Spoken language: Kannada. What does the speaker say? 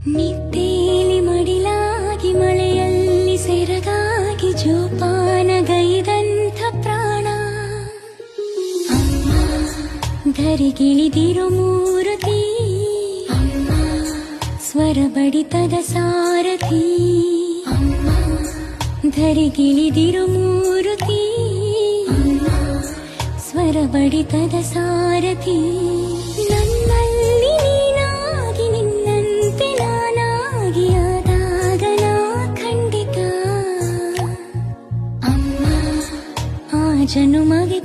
ನಿತ್ತೇಲಿ ಮಡಿಲಾಗಿ ಮಳೆಯಲ್ಲಿ ಸೆರಗಾಗಿ ಜೋಪಾನಗೈದಂಥ ಪ್ರಾಣ ಅಮ್ಮ ಧರಿಗಿಳಿದಿರೋ ಮೂರ್ತಿ ಅಮ್ಮ ಸ್ವರ ಬಡಿತದ ಸಾರಥಿ ಅಮ್ಮ ಧರಿಗಿಳಿದಿರೋ ಮೂರ್ತಿ ಅಮ್ಮ ಸ್ವರ ಬಡಿತದ ಸಾರಥಿ ನನ್ನಲ್ಲಿ ನೀನಾಗಿ ನಿನ್ನಂತೆ ನಾನಾಗಿ ಆದಾಗ ನಾ ಖಂಡಿತ ಅಮ್ಮ ಆ ಜನುಮಗೆ